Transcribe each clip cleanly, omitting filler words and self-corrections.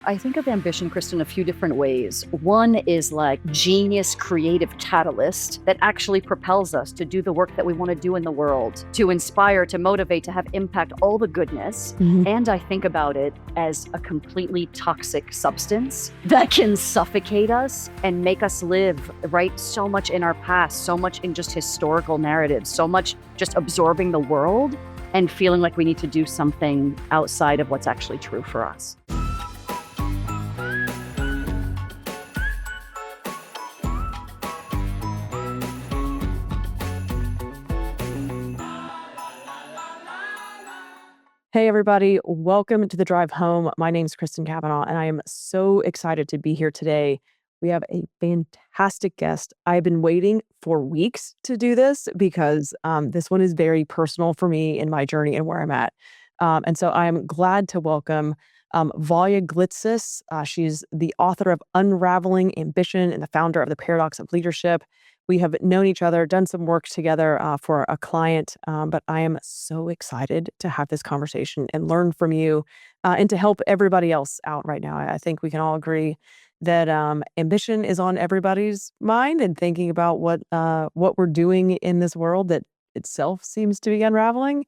I think of ambition, Kristen, a few different ways. One is like genius, creative catalyst that actually propels us to do the work that we want to do in the world, to inspire, to motivate, to have impact, all the goodness. And I think about it as a completely toxic substance that can suffocate us and make us live, right? So much in our past, so much in just historical narratives, so much just absorbing the world and feeling like we need to do something outside of what's actually true for us. Hey, everybody. Welcome to the drive home. My name is Kristen Kavanaugh, and I am so excited to be here today. We have a fantastic guest. I've been waiting for weeks to do this because this one is very personal for me in my journey and where I'm at. And so I'm glad to welcome Valia Glytsis. She's the author of Unraveling Ambition and the founder of the Paradox of Leadership. We have known each other, done some work together for a client, but I am so excited to have this conversation and learn from you and to help everybody else out right now. I think we can all agree that ambition is on everybody's mind and thinking about what we're doing in this world that itself seems to be unraveling.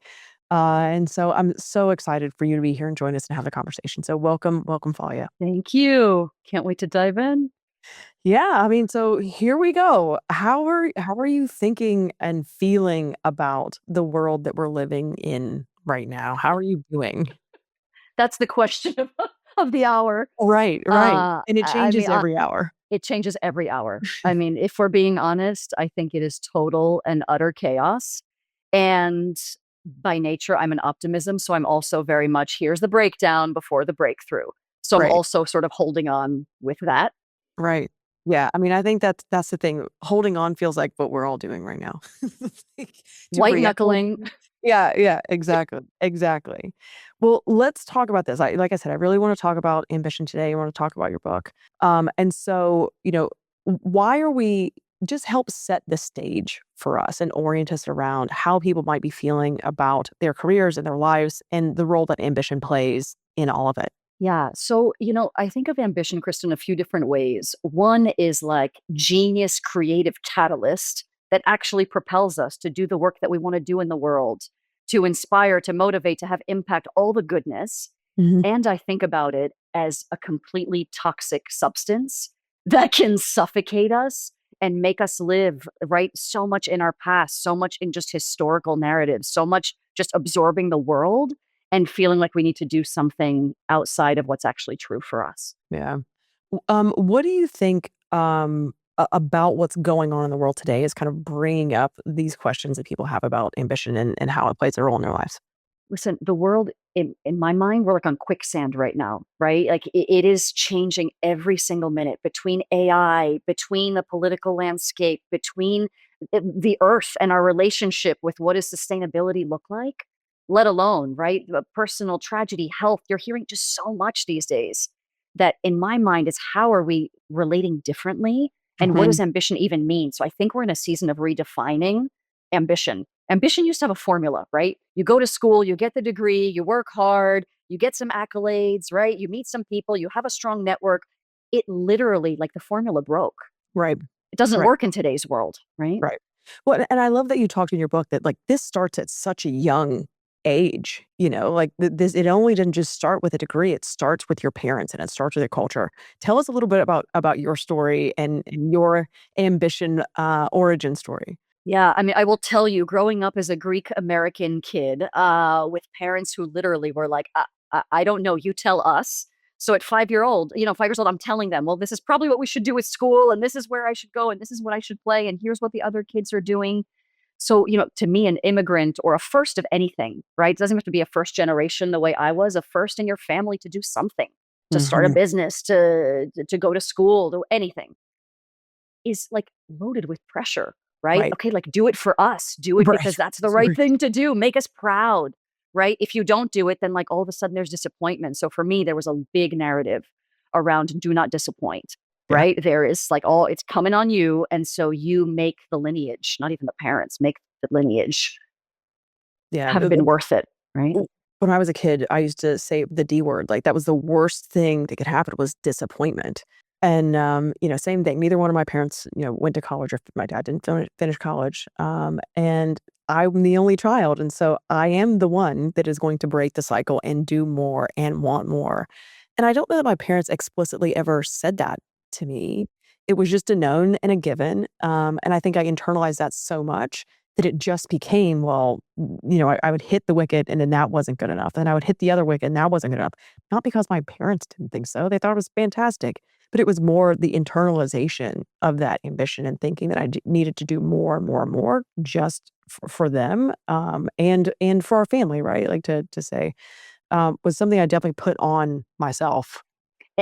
And so I'm so excited for you to be here and join us and have the conversation. So welcome, Valia. Thank you. Can't wait to dive in. Yeah, I mean, so here we go. How are you thinking and feeling about the world that we're living in right now? How are you doing? That's the question of the hour. Right. And it I changes mean, every hour. it changes every hour. I mean, if we're being honest, I think it is total and utter chaos. And by nature, I'm an optimism. So I'm also very much here's the breakdown before the breakthrough. So I'm Right. also sort of holding on with that. Right. Yeah, I mean, I think that's the thing. Holding on feels like what we're all doing right now. Like, to White react. knuckling. Yeah, exactly. Well, let's talk about this. Like I said, I really want to talk about ambition today. I want to talk about your book. And so, why are we just help set the stage for us and orient us around how people might be feeling about their careers and their lives and the role that ambition plays in all of it. Yeah. So, I think of ambition, Kristen, a few different ways. One is like genius, creative catalyst that actually propels us to do the work that we want to do in the world, to inspire, to motivate, to have impact, all the goodness. Mhm. And I think about it as a completely toxic substance that can suffocate us and make us live, right? So much in our past, so much in just historical narratives, so much just absorbing the world and feeling like we need to do something outside of what's actually true for us. Yeah. What do you think about what's going on in the world today is kind of bringing up these questions that people have about ambition and how it plays a role in their lives? Listen, the world in my mind, we're like on quicksand right now, right? Like it is changing every single minute between AI, between the political landscape, between the earth and our relationship with what does sustainability look like, let alone, right? The personal tragedy, health. You're hearing just so much these days that in my mind is how are we relating differently? And what Mhm. does ambition even mean? So I think we're in a season of redefining ambition. Ambition used to have a formula, right? You go to school, you get the degree, you work hard, you get some accolades, right? You meet some people, you have a strong network. It literally, like the formula broke. Right. It doesn't Right. work in today's world, right? Right. Well, and I love that you talked in your book that like this starts at such a young age, like this, it only didn't just start with a degree. It starts with your parents and it starts with your culture. Tell us a little bit about your story and your ambition origin story. Yeah, I mean, I will tell you, growing up as a Greek American kid with parents who literally were like, I don't know, you tell us. So at 5 years old, I'm telling them, well, this is probably what we should do at school, and this is where I should go, and this is what I should play, and here's what the other kids are doing. So, to me, an immigrant or a first of anything, right? It doesn't have to be a first generation the way I was, a first in your family to do something, to start a Mhm. business, to go to school, to anything is like loaded with pressure, right? Right. Okay, like do it for us. Do it Right. because that's the right thing to do. Make us proud, right? If you don't do it, then like all of a sudden there's disappointment. So for me, there was a big narrative around do not disappoint, Yeah. right? There is like all it's coming on you. And so you make the lineage, not even the parents, make the lineage Yeah. have been worth it, right? when I was a kid, I used to say the D word. Like that was the worst thing that could happen was disappointment. And same thing. Neither one of my parents, went to college, or my dad didn't finish college. And I'm the only child, and so I am the one that is going to break the cycle and do more and want more. And I don't know that my parents explicitly ever said that to me. It was just a known and a given. And I think I internalized that so much that it just became, well, I would hit the wicket and then that wasn't good enough. Then I would hit the other wicket and that wasn't good enough. Not because my parents didn't think so. They thought it was fantastic. But it was more the internalization of that ambition and thinking that needed to do more and more and more just for them, and for our family, right? Like to say, was something I definitely put on myself.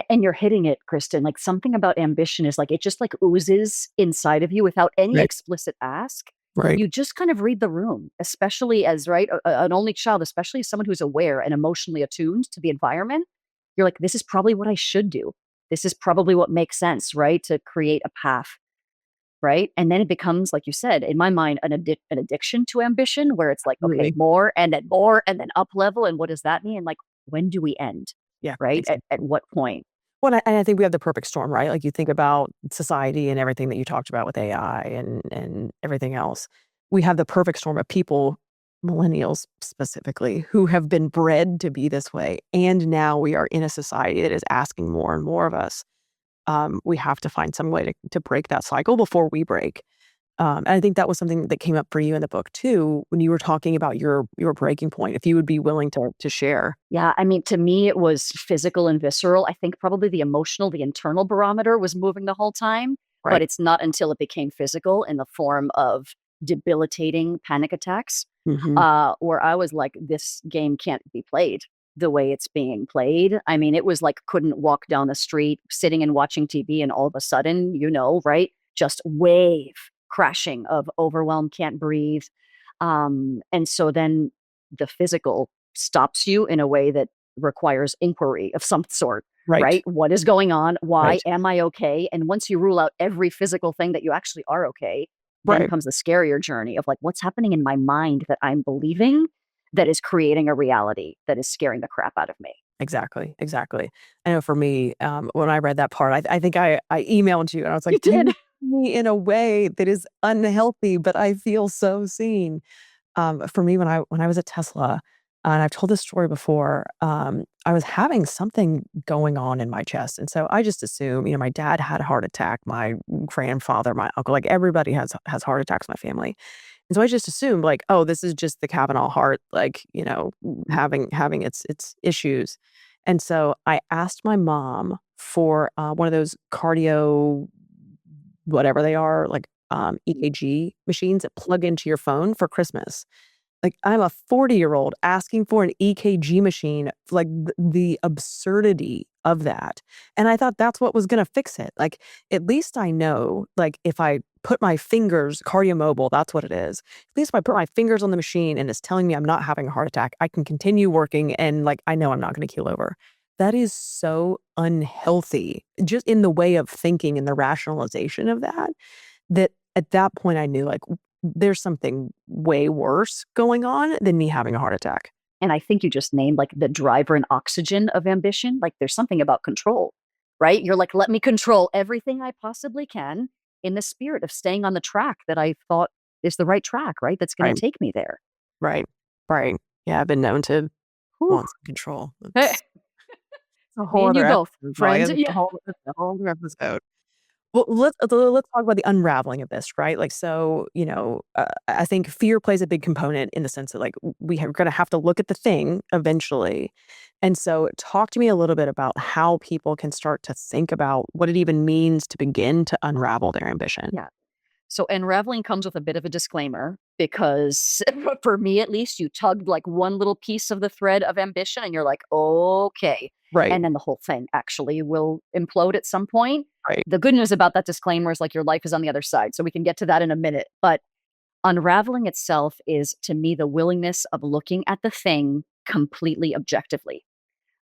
And you're hitting it, Kristen. Like something about ambition is like it just like oozes inside of you without any Right. explicit ask. Right. You just kind of read the room, especially as right an only child, especially as someone who's aware and emotionally attuned to the environment. You're like, this is probably what I should do. This is probably what makes sense, right? To create a path, right? And then it becomes, like you said, in my mind, an addiction to ambition, where it's like, okay, Absolutely. more, and then up level. And what does that mean? Like, when do we end? Yeah. Right? Exactly. At what point? Well, and I think we have the perfect storm, right? Like you think about society and everything that you talked about with AI and everything else. We have the perfect storm of people, millennials specifically, who have been bred to be this way. And now we are in a society that is asking more and more of us. We have to find some way to break that cycle before we break. And I think that was something that came up for you in the book too, when you were talking about your breaking point, if you would be willing to share. Yeah, I mean, to me, it was physical and visceral. I think probably the emotional, the internal barometer was moving the whole time, but Right. it's not until it became physical in the form of debilitating panic attacks, Hmm. where I was like, this game can't be played the way it's being played. I mean, it was like couldn't walk down the street, sitting and watching TV, and all of a sudden, right? Just wave crashing of overwhelm, can't breathe. And so then the physical stops you in a way that requires inquiry of some sort, Right. right? What is going on? Why Right. am I okay? And once you rule out every physical thing that you actually are okay, then Right. comes the scarier journey of like, what's happening in my mind that I'm believing that is creating a reality that is scaring the crap out of me. Exactly, exactly. I know for me, when I read that part, I think I emailed you and I was You like, did. "You me in a way that is unhealthy, but I feel so seen." For me, when I was at Tesla, and I've told this story before, I was having something going on in my chest, and so I just assume, my dad had a heart attack, my grandfather, my uncle, like everybody has heart attacks in my family. And so I just assumed like, "Oh, this is just the Kavanaugh heart, like, having its issues." And so I asked my mom for, one of those cardio whatever they are, like, EKG machines that plug into your phone for Christmas. Like, I'm a 40-year-old asking for an EKG machine, like, the absurdity of that, and I thought that's what was gonna fix it, like, at least I know, like, if I put my fingers cardiomobile, that's what it is. At least if I put my fingers on the machine and it's telling me I'm not having a heart attack, I can continue working and, like, I know I'm not gonna keel over. That is so unhealthy, just in the way of thinking and the rationalization of that, that at that point I knew, like, there's something way worse going on than me having a heart attack. And I think you just named like the driver and oxygen of ambition. Like there's something about control, right? You're like, let me control everything I possibly can in the spirit of staying on the track that I thought is the right track, right? That's going Right, to take me there. right, right. Yeah, I've been known to Whew. want some control. Hey, That's a me whole and you other both, episode, Valia. friends. That's Yeah. a whole other episode. Well, let's talk about the unraveling of this, right? Like, so, I think fear plays a big component in the sense that, like, we're gonna have to look at the thing eventually. And so talk to me a little bit about how people can start to think about what it even means to begin to unravel their ambition. Yeah. So unraveling comes with a bit of a disclaimer because for me at least, you tugged like one little piece of the thread of ambition and you're like, okay. Right, And then the whole thing actually will implode at some point. right, The good news about that disclaimer is like your life is on the other side. So we can get to that in a minute. But unraveling itself is to me the willingness of looking at the thing completely objectively,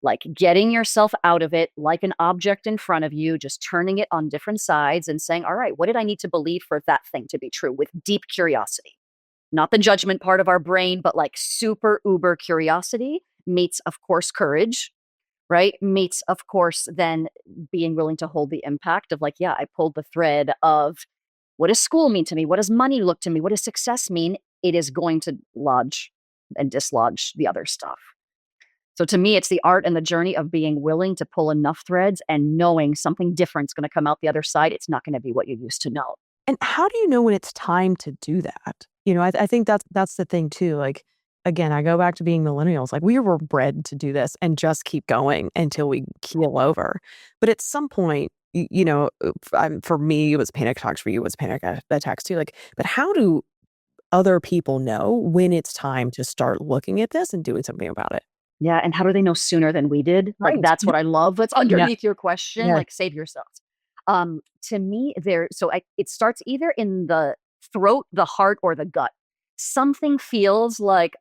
like getting yourself out of it like an object in front of you, just turning it on different sides and saying, all right, what did I need to believe for that thing to be true, with deep curiosity? Not the judgment part of our brain, but like super uber curiosity. meets, of course, courage, right? Meets, of course, then being willing to hold the impact of like, yeah, I pulled the thread of what does school mean to me? What does money look to me? What does success mean? It is going to lodge and dislodge the other stuff. So to me, it's the art and the journey of being willing to pull enough threads and knowing something different's going to come out the other side. It's not going to be what you used to know. And how do you know when it's time to do that? I think that's the thing too. Like, again, I go back to being millennials. Like, we were bred to do this and just keep going until we keel over. But at some point, for me, it was panic attacks. For you, it was panic attacks too. Like, but how do other people know when it's time to start looking at this and doing something about it? Yeah. And how do they know sooner than we did? Like, Right. that's what I love. That's Yeah. underneath your question. Yeah. Like, save yourselves. To me, it starts either in the throat, the heart, or the gut. Something feels like,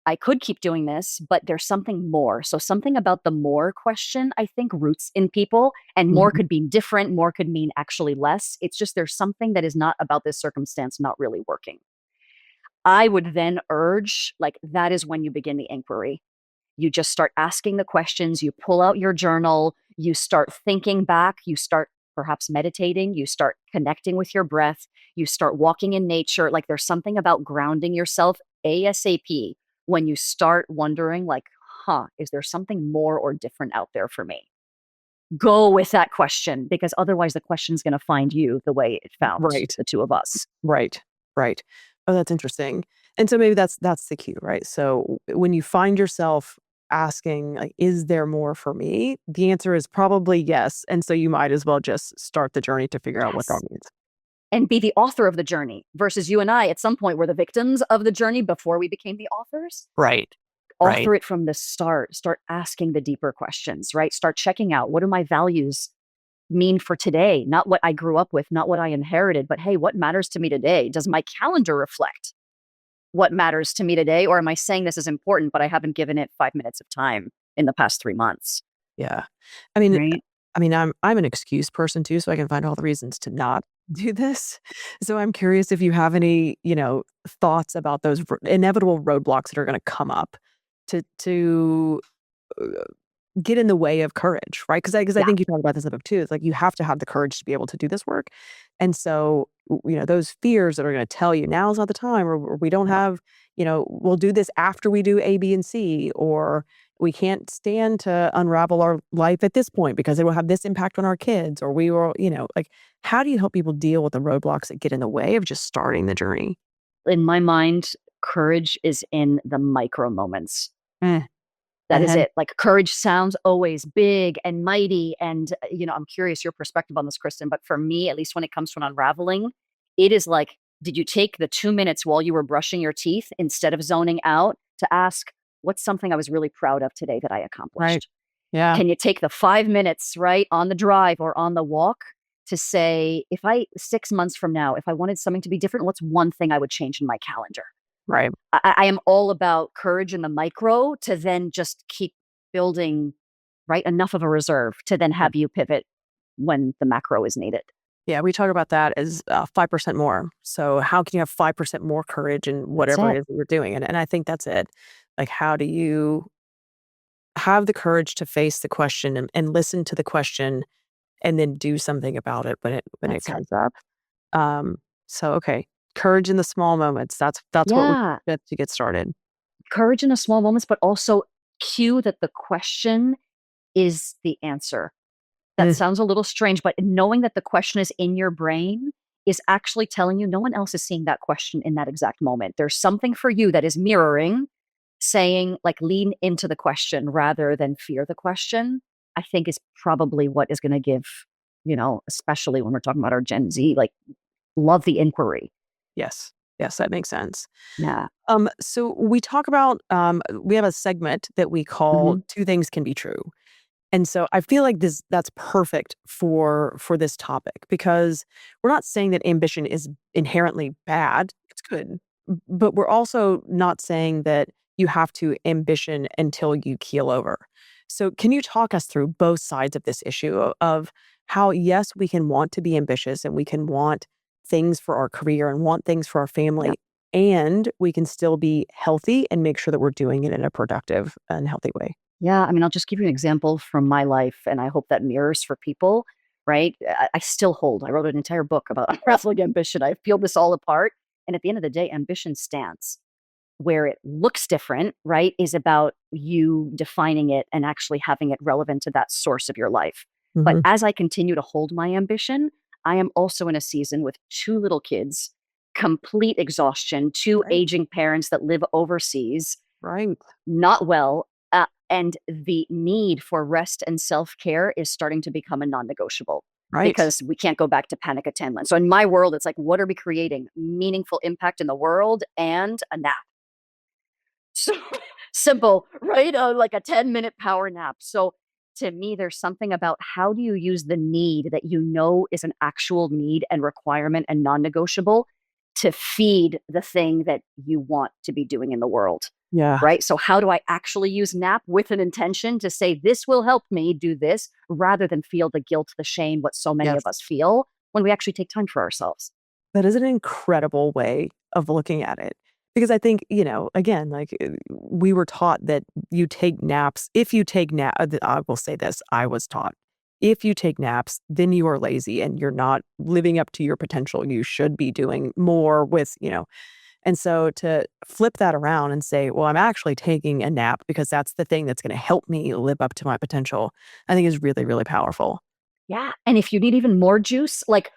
I could keep doing this, but there's something more. So something about the more question, I think, roots in people, and more Mhm. could mean different, more could mean actually less. It's just there's something that is not about this circumstance not really working. I would then urge, like, that is when you begin the inquiry. You just start asking the questions, you pull out your journal, you start thinking back, you start perhaps meditating, you start connecting with your breath, you start walking in nature. Like, there's something about grounding yourself ASAP when you start wondering, like, is there something more or different out there for me? Go with that question, because otherwise the question's going to find you the way it found Right. the two of us. Right. Right. Oh, that's interesting. And so maybe that's the cue, right? So when you find yourself asking, like, is there more for me? The answer is probably yes. And so you might as well just start the journey to figure out what that Yes. means. And be the author of the journey, versus you and I at some point were the victims of the journey before we became the authors. Right. Right. Author it from the start asking the deeper questions, right? Start checking out, what do my values mean for today? Not what I grew up with, not what I inherited, but hey, what matters to me today? Does my calendar reflect what matters to me today? Or am I saying this is important, but I haven't given it 5 minutes of time in the past 3 months? Yeah. I mean Right? I'm an excuse person too, so I can find all the reasons to not do this. So I'm curious if you have any, thoughts about those inevitable roadblocks that are going to come up to uh, get in the way of courage, right? Because I Yeah. think you talk about this in the book too. It's like you have to have the courage to be able to do this work. And so, those fears that are going to tell you now is not the time, or we don't have, we'll do this after we do A, B, and C, or we can't stand to unravel our life at this point because it will have this impact on our kids, or we will, like, how do you help people deal with the roadblocks that get in the way of just starting the journey? In my mind, courage is in the micro moments. Eh, That is uh-huh. it. Like, courage sounds always big and mighty. And, I'm curious your perspective on this, Kristen. But for me, at least when it comes to an unraveling, it is like, did you take the 2 minutes while you were brushing your teeth instead of zoning out to ask, what's something I was really proud of today that I Right. accomplished? Yeah. Can you take the 5 minutes, right, on the drive or on the walk to say, 6 months from now, if I wanted something to be different, what's one thing I would change in my calendar? Right. I am all about courage in the micro to then just keep building, right, enough of a reserve to then have you pivot when the macro is needed. Yeah, we talk about that as 5% more. So how can you have 5% more courage in That's whatever it. it is that you're doing? And I think that's it. Like, how do you have the courage to face the question and listen to the question and then do something about it when it That's it. comes up? Um, so okay, courage in the small moments. That's what we Yeah. get to get started. Courage in the small moments, but also cue that the question is the answer. That Mm, sounds a little strange, but knowing that the question is in your brain is actually telling you no one else is seeing that question in that exact moment. There's something for you that is mirroring, saying, like, lean into the question rather than fear the question, I think is probably what is going to give, especially when we're talking about our Gen Z, like, love the inquiry. yes. Yes, that makes sense. Yeah. So we talk about we have a segment that we call Hmm. two things can be true. And so I feel like that's perfect for this topic because we're not saying that ambition is inherently bad. It's good. But we're also not saying that you have to ambition until you keel over. So can you talk us through both sides of this issue of how yes, we can want to be ambitious and we can want things for our career and want things for our Yeah. family and we can still be healthy and make sure that we're doing it in a productive and healthy way. Yeah, I mean, I'll just give you an example from my life, and I hope that mirrors for people, right? I still hold. I wrote an entire book about unraveling ambition. I've peeled this all apart, and at the end of the day, ambition stands. Where it looks different, right, is about you defining it and actually having it relevant to that source of your life. But Hmm. as I continue to hold my ambition, I am also in a season with two little kids, complete exhaustion, two Right. aging parents that live overseas, Right. not well. And the need for rest and self care is starting to become a non negotiable Right. because we can't go back to panic attainment. So, in my world, it's like, what are we creating? Meaningful impact in the world and a nap. So simple, right? Like a 10-minute power nap. So to me, there's something about how do you use the need that you know is an actual need and requirement and non negotiable to feed the thing that you want to be doing in the world, Yeah. right? So, how do I actually use nap with an intention to say, this will help me do this rather than feel the guilt, the shame, what so many of Yes. us feel when we actually take time for ourselves? That is an incredible way of looking at it. Because I think, again, like we were taught that you take naps. If you take nap, I will say this, I was taught. If you take naps, then you are lazy and you're not living up to your potential. You should be doing more with. And so to flip that around and say, well, I'm actually taking a nap because that's the thing that's going to help me live up to my potential, I think is really, really powerful. Yeah, and if you need even more juice, like,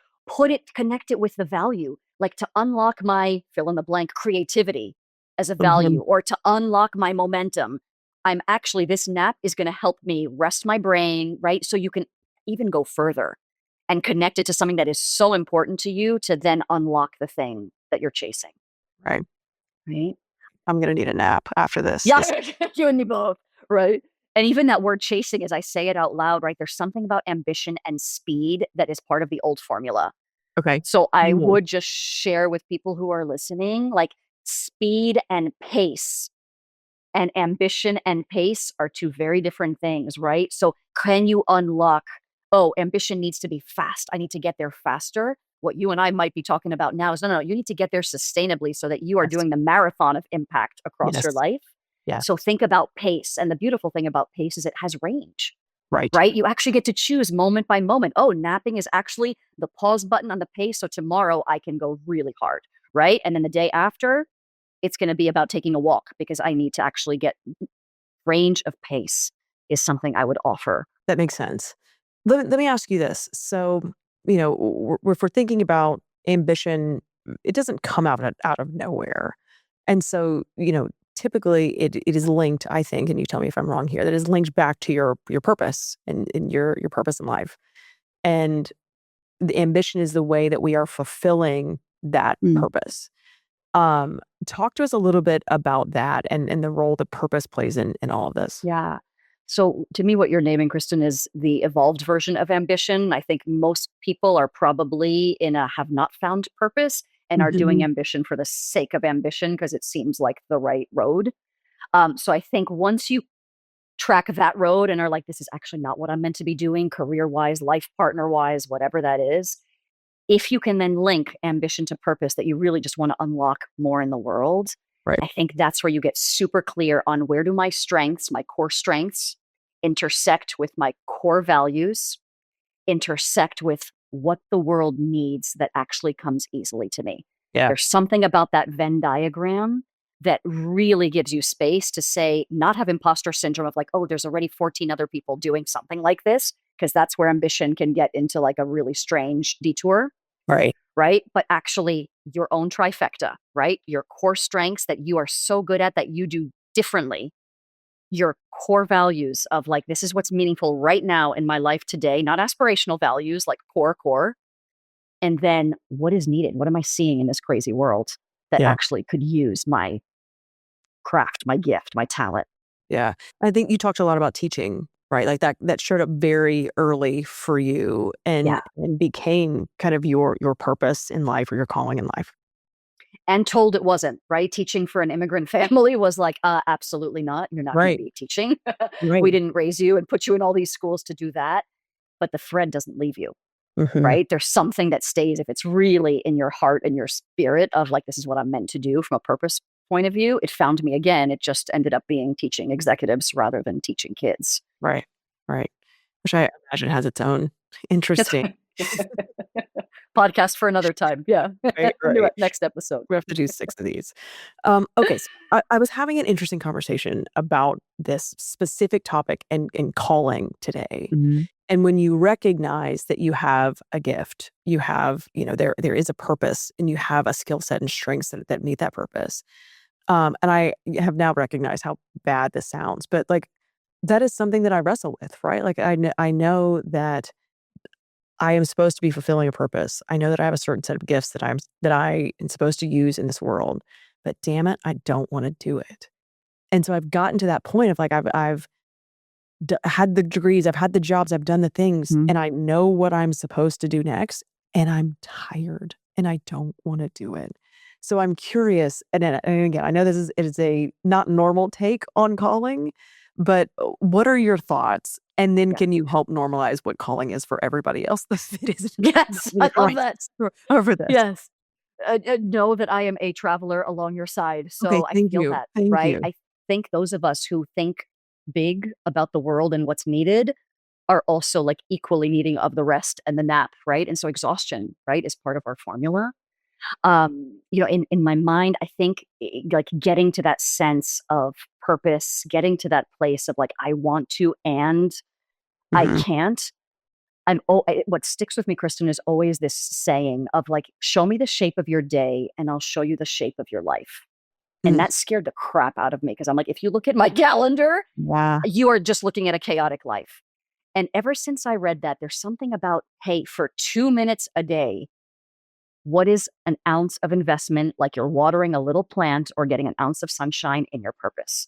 connect it with the value, like, to unlock my fill in the blank creativity as a Mhm. value or to unlock my momentum. This nap is gonna help me rest my brain, right? So you can even go further and connect it to something that is so important to you to then unlock the thing that you're chasing, Right. right? I'm going to need a nap after this. Yeah, you and me both, right? And even that word chasing, as I say it out loud, right? There's something about ambition and speed that is part of the old formula. Okay. So I Mhm. would just share with people who are listening, like speed and pace and ambition and pace are two very different things, right? So can you unlock, oh, ambition needs to be fast. I need to get there faster. What you and I might be talking about now is no, no, no, you need to get there sustainably so that you are Yes. doing the marathon of impact across your Yes. life. Yes. So think about pace. And the beautiful thing about pace is it has range, Right. right? You actually get to choose moment by moment. Oh, napping is actually the pause button on the pace. So tomorrow I can go really hard, right? And then the day after, it's going to be about taking a walk because I need to actually get range of pace is something I would offer. That makes sense. Let me ask you this. So, if we're thinking about ambition, it doesn't come out of nowhere. And so, typically it is linked, I think, and you tell me if I'm wrong here, that is linked back to your purpose and in your purpose in life. And the ambition is the way that we are fulfilling that Mm. purpose. Um, Talk to us a little bit about that and the role that purpose plays in all of this. Yeah. So to me, what you're naming, Kristen, is the evolved version of ambition. I think most people are probably in a have not found purpose and are doing Mhm. ambition for the sake of ambition because it seems like the right road. So I think once you track that road and are like, this is actually not what I'm meant to be doing, career wise, life partner wise, whatever that is, if you can then link ambition to purpose that you really just want to unlock more in the world, Right. I think that's where you get super clear on where do my strengths, my core strengths, intersect with my core values, intersect with what the world needs that actually comes easily to me. Yeah. There's something about that Venn diagram that really gives you space to say, not have imposter syndrome of like, oh, there's already 14 other people doing something like this, because that's where ambition can get into like a really strange detour, Right. right? But actually, your own trifecta, right? Your core strengths that you are so good at that you do differently, your core values of like, this is what's meaningful right now in my life today, not aspirational values, like core. And then what is needed? What am I seeing in this crazy world that Yeah. actually could use my craft, my gift, my talent? Yeah. I think you talked a lot about teaching, right? Like that showed up very early for you Yeah. and became kind of your purpose in life or your calling in life. And told it wasn't, right? Teaching for an immigrant family was like, absolutely not. You're not going to Right. be teaching. Right. We didn't raise you and put you in all these schools to do that. But the thread doesn't leave you. right? There's something that stays if it's really in your heart and your spirit of like, this is what I'm meant to do from a purpose point of view. It found me again. It just ended up being teaching executives rather than teaching kids. Right. Which I imagine has its own interesting podcast for another time. Yeah. right. Next episode. We have to do 6 of these. Okay, so I was having an interesting conversation about this specific topic and calling today. And when you recognize that you have a gift, you have, there is a purpose, and you have a skill set and strengths that meet that purpose. And I have now recognized how bad this sounds, but like that is something that I wrestle with, right? Like I know that I am supposed to be fulfilling a purpose. I know that I have a certain set of gifts that I am supposed to use in this world, but damn it, I don't want to do it. And so I've gotten to that point of like I've had the degrees, I've had the jobs, I've done the things, and I know what I'm supposed to do next, and I'm tired and I don't want to do it. So I'm curious, and again, I know it is a not normal take on calling, but what are your thoughts? And then can you help normalize what calling is for everybody else that isn't? Yes, I love that. Over this. Yes. Know that I am a traveler along your side. So Okay, I thank feel you. that, Thank right? you. I think those of us who think big about the world and what's needed are also like equally needing of the rest and the nap, right? And so exhaustion, right, is part of our formula. In my mind, I think like getting to that sense of purpose, getting to that place of like, I want to, and I can't. What sticks with me, Kristen, is always this saying of like, show me the shape of your day and I'll show you the shape of your life. And that scared the crap out of me because I'm like, if you look at my calendar, you are just looking at a chaotic life. And ever since I read that, there's something about, hey, for 2 minutes a day, what is an ounce of investment, like you're watering a little plant or getting an ounce of sunshine in your purpose?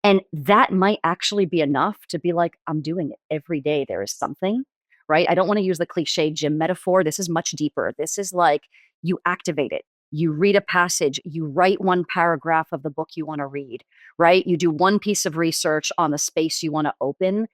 And that might actually be enough to be like, I'm doing it every day. There is something, right? I don't want to use the cliche gym metaphor. This is much deeper. This is like you activate it. You read a passage, you write one paragraph of the book you want to read, right? You do one piece of research on the space you want to open.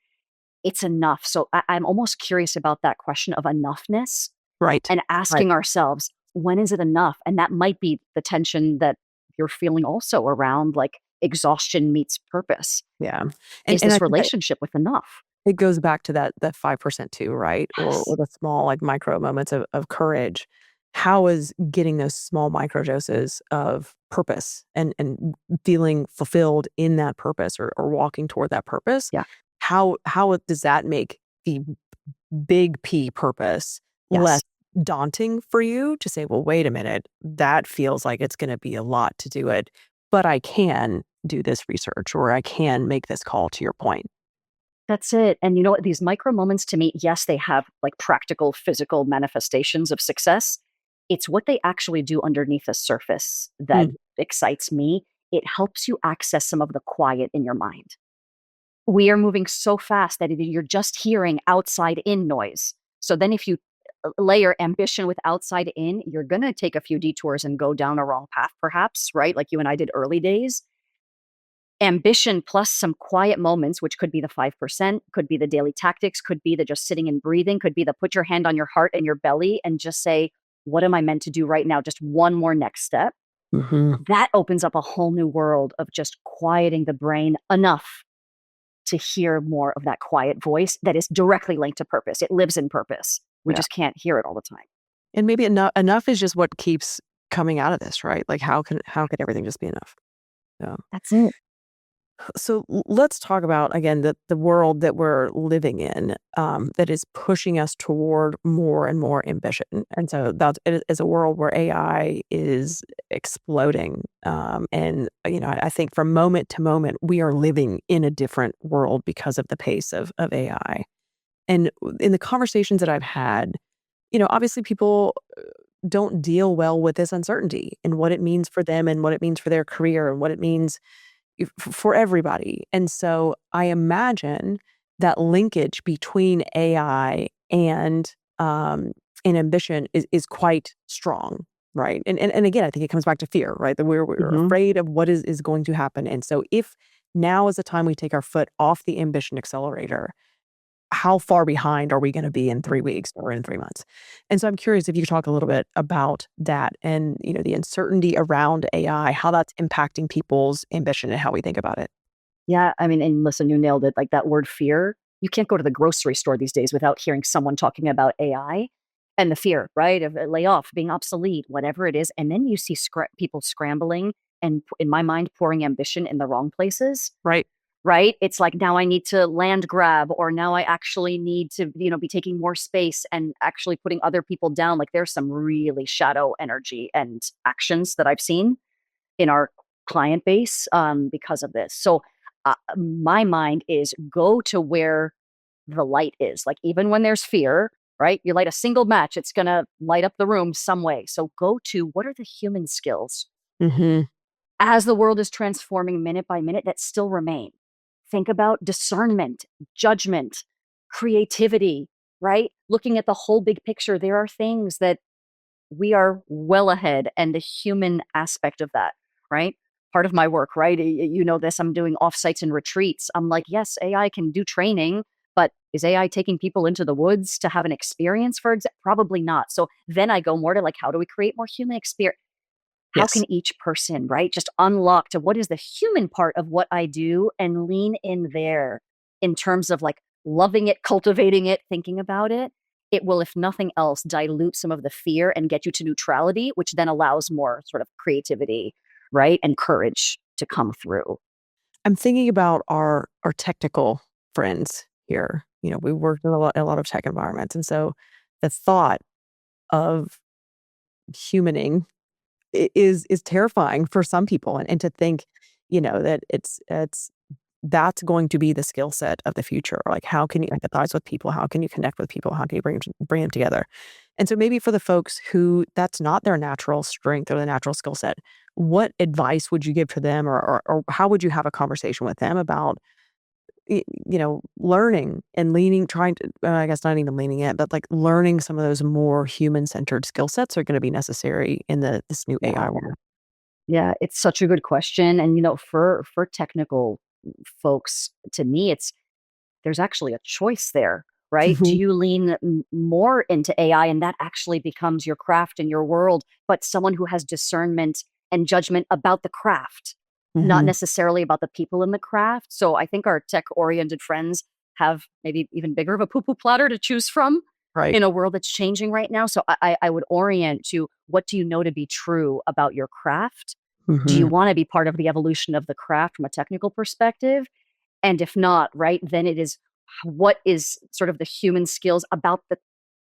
It's enough. So I'm almost curious about that question of enoughness. Right. And asking ourselves, when is it enough? And that might be the tension that you're feeling also around like exhaustion meets purpose. Yeah. Is this relationship with enough? It goes back to that 5% too, right? Yes. Or the small like micro moments of courage. How is getting those small micro doses of purpose and feeling fulfilled in that purpose or walking toward that purpose? Yeah. How does that make the big P purpose less daunting for you to say, well, wait a minute, that feels like it's going to be a lot to do it, but I can do this research or I can make this call, to your point. That's it. And you know what? These micro moments to me, yes, they have like practical physical manifestations of success. It's what they actually do underneath the surface that excites me. It helps you access some of the quiet in your mind. We are moving so fast that you're just hearing outside in noise. So then if you layer ambition with outside in, you're going to take a few detours and go down a wrong path, perhaps, right? Like you and I did early days. Ambition plus some quiet moments, which could be the 5%, could be the daily tactics, could be the just sitting and breathing, could be the put your hand on your heart and your belly and just say, what am I meant to do right now? Just one more next step. That opens up a whole new world of just quieting the brain enough to hear more of that quiet voice that is directly linked to purpose. It lives in purpose. We just can't hear it all the time. And maybe enough is just what keeps coming out of this, right? Like how can everything just be enough? Yeah. That's it. So let's talk about, again, the world that we're living in that is pushing us toward more and more ambition. And so it is a world where AI is exploding. And, I think from moment to moment, we are living in a different world because of the pace of AI. And in the conversations that I've had, obviously people don't deal well with this uncertainty and what it means for them and what it means for their career and what it means for everybody. And so I imagine that linkage between AI and ambition is quite strong, right? And again, I think it comes back to fear, right? That we're afraid of what is going to happen. And so if now is the time we take our foot off the ambition accelerator, how far behind are we going to be in 3 weeks or in 3 months? And so I'm curious if you could talk a little bit about that and, the uncertainty around AI, how that's impacting people's ambition and how we think about it. Yeah, I mean, and listen, you nailed it. Like that word fear, you can't go to the grocery store these days without hearing someone talking about AI and the fear, right? Of a layoff, being obsolete, whatever it is. And then you see people scrambling and, in my mind, pouring ambition in the wrong places, Right. right? It's like now I need to land grab, or now I actually need to, be taking more space and actually putting other people down. Like there's some really shadow energy and actions that I've seen in our client base because of this. So my mind is go to where the light is. Like even when there's fear, right? You light a single match, it's going to light up the room some way. So go to what are the human skills Hmm. as the world is transforming minute by minute that still remain. Think about discernment, judgment, creativity, right? Looking at the whole big picture, there are things that we are well ahead, and the human aspect of that, right? Part of my work, right? You know this, I'm doing offsites and retreats. I'm like, yes, AI can do training, but is AI taking people into the woods to have an experience, for example? Probably not. So then I go more to like, how do we create more human experience? How Yes. can each person, right, just unlock to what is the human part of what I do and lean in there in terms of like loving it, cultivating it, thinking about it. It will, if nothing else, dilute some of the fear and get you to neutrality, which then allows more sort of creativity, right, and courage to come through. I'm thinking about our technical friends here. We work in a lot of tech environments. And so the thought of humaning is terrifying for some people, and to think, that it's that's going to be the skill set of the future. Like, how can you empathize with people? How can you connect with people? How can you bring them together? And so maybe for the folks who that's not their natural strength or the natural skill set, what advice would you give to them, or how would you have a conversation with them about learning and leaning, trying to, I guess not even leaning in, but like learning some of those more human centered skill sets are going to be necessary in this new AI Yeah. world. Yeah, it's such a good question. And for technical folks, to me, it's there's actually a choice there, right? Do Mhm. you lean more into AI and that actually becomes your craft and your world, but someone who has discernment and judgment about the craft, not Mhm. necessarily about the people in the craft? So I think our tech oriented friends have maybe even bigger of a poo poo platter to choose from Right. in a world that's changing right now. So I would orient to what do you know to be true about your craft? Do you Mhm. want to be part of the evolution of the craft from a technical perspective? And if not, right, then it is what is sort of the human skills about the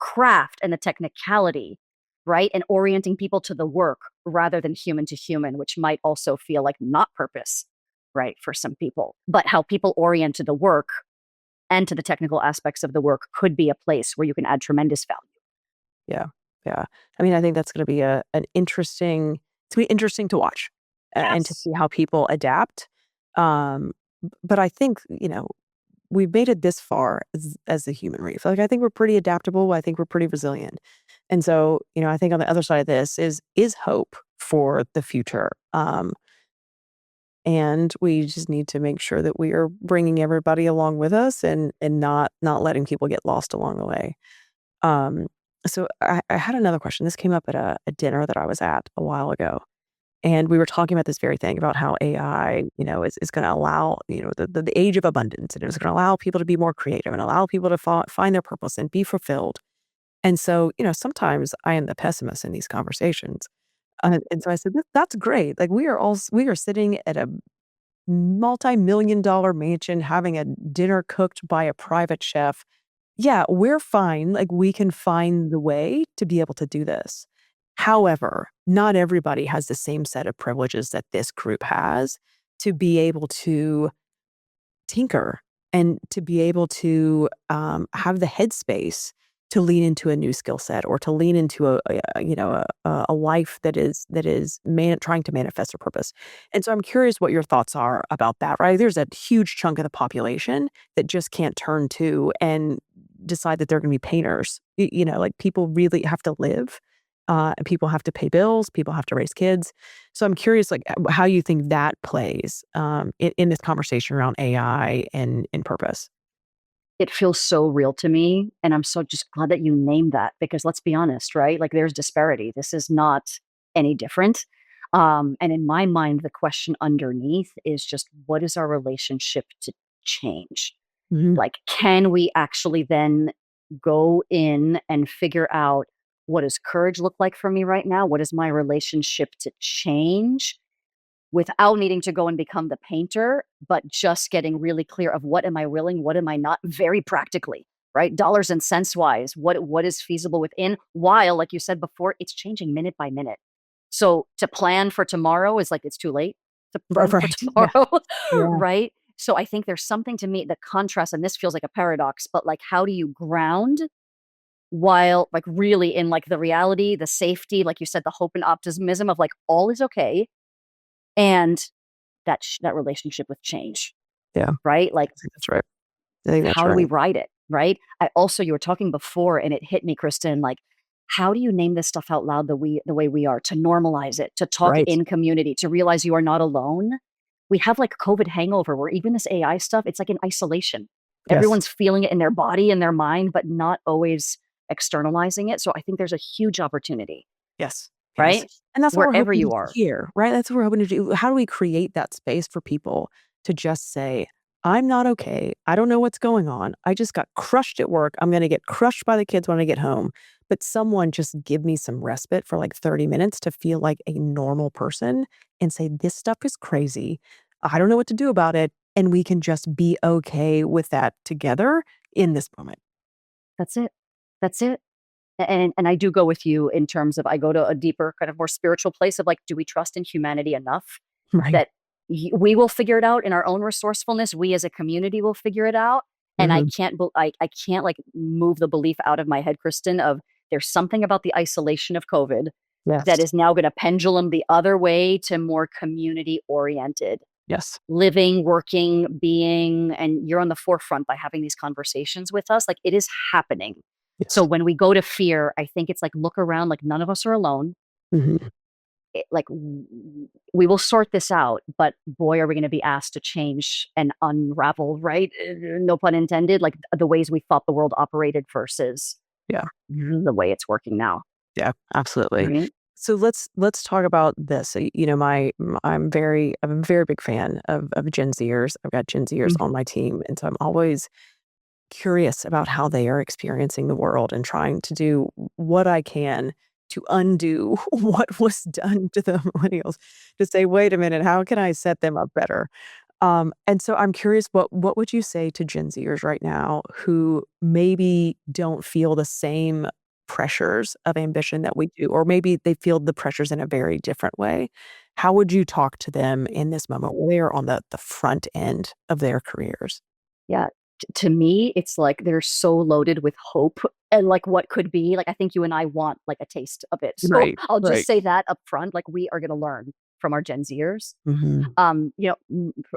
craft and the technicality, right? And orienting people to the work rather than human to human, which might also feel like not purpose, right, for some people. But how people orient to the work and to the technical aspects of the work could be a place where you can add tremendous value. Yeah. Yeah. I mean, I think that's going to be it's going to be interesting to watch, and to Yes. see how people adapt. But I think, we've made it this far as the human race. Like, I think we're pretty adaptable. I think we're pretty resilient. And so, I think on the other side of this is hope for the future. And we just need to make sure that we are bringing everybody along with us, and not letting people get lost along the way. Um, so I had another question. This came up at a dinner that I was at a while ago. And we were talking about this very thing about how AI, is going to allow, the age of abundance, and it's going to allow people to be more creative and allow people to find their purpose and be fulfilled. And so, sometimes I am the pessimist in these conversations. And so I said, That's great. Like, we are sitting at a multi-million dollar mansion having a dinner cooked by a private chef. Yeah, we're fine. Like, we can find the way to be able to do this. However, not everybody has the same set of privileges that this group has to be able to tinker and to be able to have the headspace to lean into a new skill set, or to lean into a life that is trying to manifest a purpose. And so I'm curious what your thoughts are about that. Right, there's a huge chunk of the population that just can't turn to and decide that they're going to be painters. Like, people really have to live, and people have to pay bills, people have to raise kids. So I'm curious, like, how you think that plays in this conversation around AI and purpose. It feels so real to me. And I'm so just glad that you named that, because let's be honest, right? Like there's disparity. This is not any different. And in my mind, the question underneath is just, what is our relationship to change? Mhm. Like, can we actually then go in and figure out, what does courage look like for me right now? What is my relationship to change, without needing to go and become the painter, but just getting really clear of what am I willing, what am I not, very practically, right? Dollars and cents wise, what is feasible within, while, like you said before, it's changing minute by minute. So to plan for tomorrow is like, it's too late to plan for Right. Yeah. tomorrow, Yeah. right? So I think there's something to me, the contrast, and this feels like a paradox, but like, how do you ground while like really in like the reality, the safety, like you said, the hope and optimism of like all is okay, and that relationship with change, Yeah. right? Like, I think that's right. I think that's how do we right. ride it, right? I also, you were talking before and it hit me, Kristen, like, how do you name this stuff out loud the way we are, to normalize it, to talk Right. in community, to realize you are not alone? We have like COVID hangover where even this AI stuff, it's like in isolation. Yes. Everyone's feeling it in their body and their mind, but not always externalizing it. So I think there's a huge opportunity, Yes. Yes. right? And that's what we're Wherever hoping to you do are. here, right? That's what we're hoping to do. How do we create that space for people to just say, I'm not okay. I don't know what's going on. I just got crushed at work. I'm going to get crushed by the kids when I get home. But someone just give me some respite for like 30 minutes to feel like a normal person and say, this stuff is crazy. I don't know what to do about it. And we can just be okay with that together in this moment. That's it. That's it. And I do go with you in terms of, I go to a deeper, kind of more spiritual place of like, do we trust in humanity enough Right. that we will figure it out in our own resourcefulness? We as a community will figure it out. And Hmm. I can't like move the belief out of my head, Kristen, of there's something about the isolation of COVID that Yes. is now going to pendulum the other way to more community oriented Yes. living, working, being, and you're on the forefront by having these conversations with us. Like, it is happening. So Yes. when we go to fear, I think it's like, look around, like none of us are alone. Hmm. Like we will sort this out, but boy, are we going to be asked to change and unravel, right? No pun intended, like the ways we thought the world operated versus Yeah. the way it's working now. Yeah, absolutely. Right? So let's talk about this. You know, I'm a very big fan of Gen Zers. I've got Gen Zers Mm. on my team, and so I'm always curious about how they are experiencing the world and trying to do what I can to undo what was done to the millennials. To say, wait a minute, how can I set them up better? And so I'm curious, what would you say to Gen Zers right now who maybe don't feel the same pressures of ambition that we do, or maybe they feel the pressures in a very different way? How would you talk to them in this moment where they're on the front end of their careers? Yeah. To me, it's like they're so loaded with hope and like what could be. Like, I think you and I want like a taste of it. So Right, I'll just right. say that up front. Like, we are going to learn from our Gen Zers. Mhm.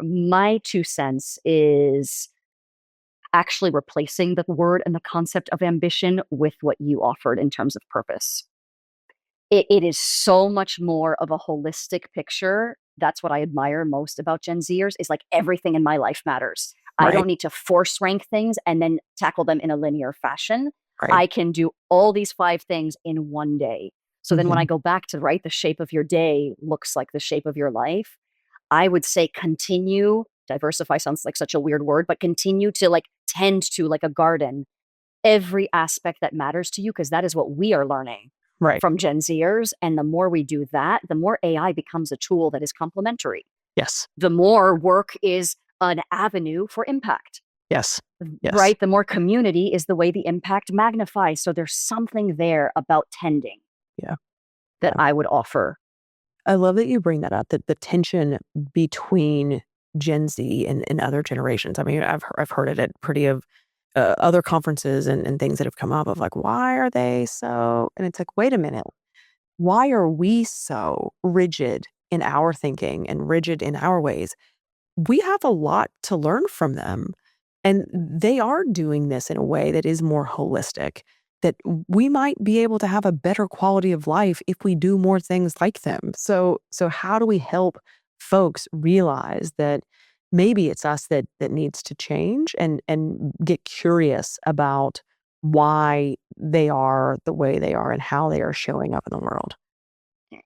My 2 cents is actually replacing the word and the concept of ambition with what you offered in terms of purpose. It is so much more of a holistic picture. That's what I admire most about Gen Zers, is like everything in my life matters. I Right, don't need to force rank things and then tackle them in a linear fashion. right. I can do all these 5 things in one day. So then when I Mhm. go back to, right, the shape of your day looks like the shape of your life, I would say continue. Diversify sounds like such a weird word, but continue to like tend to, like a garden, every aspect that matters to you, because that is what we are learning Right. from Gen Zers. And the more we do that, the more AI becomes a tool that is complementary. Yes, The more work is an avenue for impact, yes, yes. right? The more community is the way the impact magnifies. So there's something there about tending Yeah, that yeah. I would offer. I love that you bring that up, that the tension between Gen Z and other generations. I mean, I've heard it at pretty of other conferences and things that have come up of like, why are they so? And it's like, wait a minute, why are we so rigid in our thinking and rigid in our ways? We have a lot to learn from them. And they are doing this in a way that is more holistic, that we might be able to have a better quality of life if we do more things like them. So how do we help folks realize that maybe it's us that needs to change and get curious about why they are the way they are and how they are showing up in the world.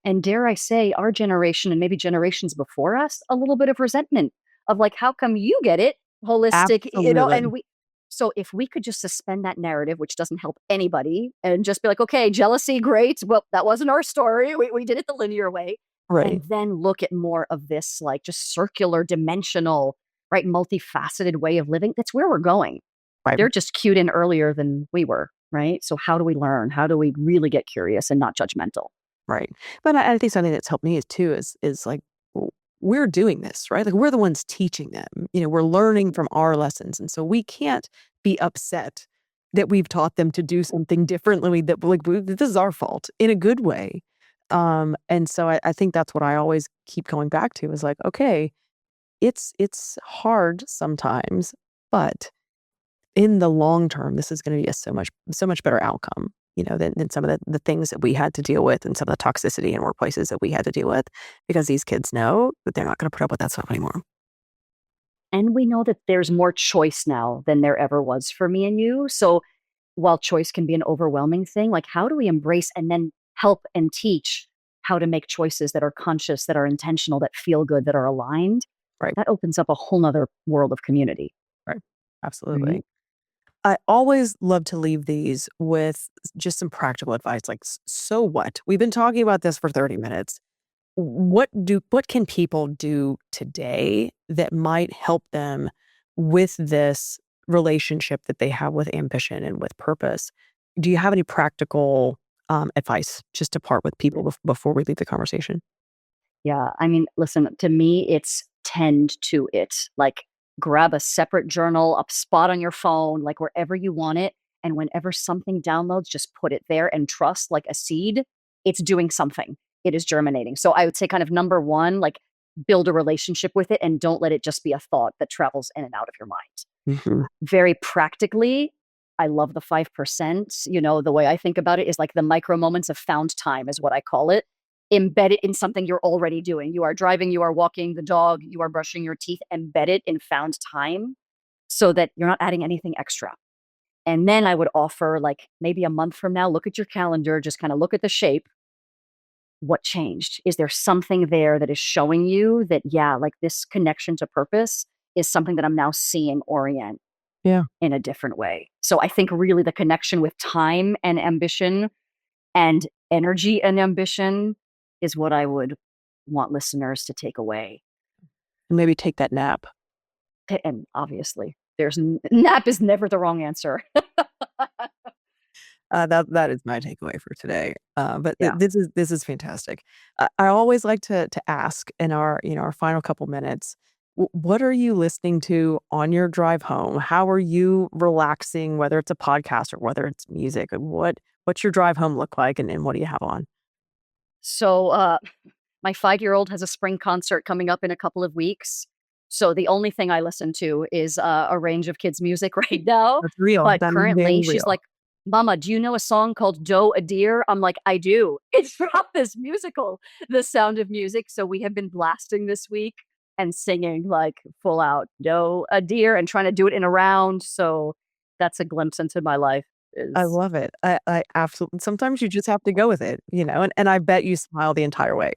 And dare I say, our generation and maybe generations before us, a little bit of resentment of like, how come you get it holistic, and Absolutely. so if we could just suspend that narrative, which doesn't help anybody, and just be like, okay, jealousy, great. Well, that wasn't our story. We did it the linear way. Right. And then look at more of this, like just circular, dimensional, right, multifaceted way of living. That's where we're going. Right. They're just cued in earlier than we were, right? So how do we learn? How do we really get curious and not judgmental? Right. But I think something that's helped me is like we're doing this, right? Like we're the ones teaching them. We're learning from our lessons. And so we can't be upset that we've taught them to do something differently that this is our fault in a good way. And so I think that's what I always keep going back to is like, okay, it's hard sometimes, but in the long term, this is going to be a so much better outcome, than some of the things that we had to deal with and some of the toxicity in workplaces that we had to deal with because these kids know that they're not going to put up with that stuff anymore. And we know that there's more choice now than there ever was for me and you. So while choice can be an overwhelming thing, like how do we embrace and then help and teach how to make choices that are conscious, that are intentional, that feel good, that are aligned? Right. That opens up a whole nother world of community. Right. Right. Absolutely. I always love to leave these with just some practical advice. Like, so what? We've been talking about this for 30 minutes. What can people do today that might help them with this relationship that they have with ambition and with purpose? Do you have any practical advice just to part with people before we leave the conversation? Yeah. I mean, listen, to me, it's tend to it. Like grab a separate journal, a spot on your phone, like wherever you want it. And whenever something downloads, just put it there and trust like a seed, it's doing something. It is germinating. So I would say kind of number one, like build a relationship with it and don't let it just be a thought that travels in and out of your mind. Hmm. Very practically, I love the 5%. The way I think about it is like the micro moments of found time is what I call it. Embed it in something you're already doing. You are driving, you are walking the dog, you are brushing your teeth, embed it in found time so that you're not adding anything extra. And then I would offer like maybe a month from now, look at your calendar, just kind of look at the shape. What changed? Is there something there that is showing you that, yeah, like this connection to purpose is something that I'm now seeing orient Yeah. in a different way? So I think really the connection with time and ambition and energy and ambition is what I would want listeners to take away. And maybe take that nap. And obviously, nap is never the wrong answer. That is my takeaway for today. But Yeah. this is fantastic. I always like to ask in our final couple minutes, what are you listening to on your drive home? How are you relaxing? Whether it's a podcast or whether it's music, what's your drive home look like, and what do you have on? So my 5-year-old has a spring concert coming up in a couple of weeks. So the only thing I listen to is a range of kids' music right now. That's real. But That is currently, very she's real. like, Mama, do you know a song called Doe a Deer? I'm like, I do. It's from this musical, The Sound of Music. So we have been blasting this week and singing like full out Doe a Deer and trying to do it in a round. So that's a glimpse into my life I is love it. I absolutely. Sometimes you just have to go with it, and I bet you smile the entire way.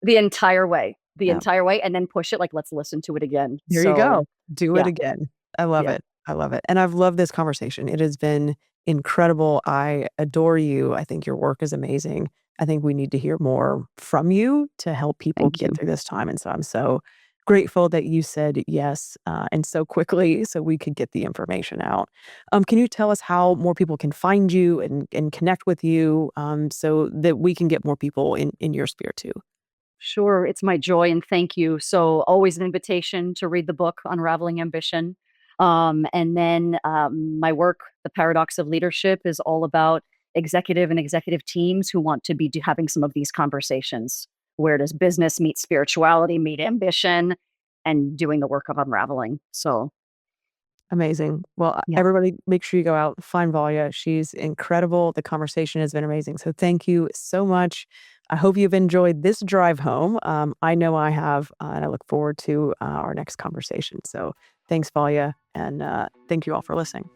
the Yeah. entire way, and then push it like, let's listen to it again. There you So go. Do it yeah, again. I love yeah. it. I love it. And I've loved this conversation. It has been incredible. I adore you. I think your work is amazing. I think we need to hear more from you to help people Thank get you. through this time. And so I'm so grateful that you said yes and so quickly so we could get the information out. Can you tell us how more people can find you and connect with you so that we can get more people in your sphere too? Sure, it's my joy and thank you. So always an invitation to read the book Unraveling Ambition. And then my work, The Paradox of Leadership, is all about executive and executive teams who want to be having some of these conversations. Where does business meet spirituality, meet ambition, and doing the work of unraveling? So Amazing. Well, yeah, everybody make sure you go out, find Valia. She's incredible. The conversation has been amazing. So thank you so much. I hope you've enjoyed this drive home. I know I have, and I look forward to our next conversation. So thanks, Valia, and thank you all for listening.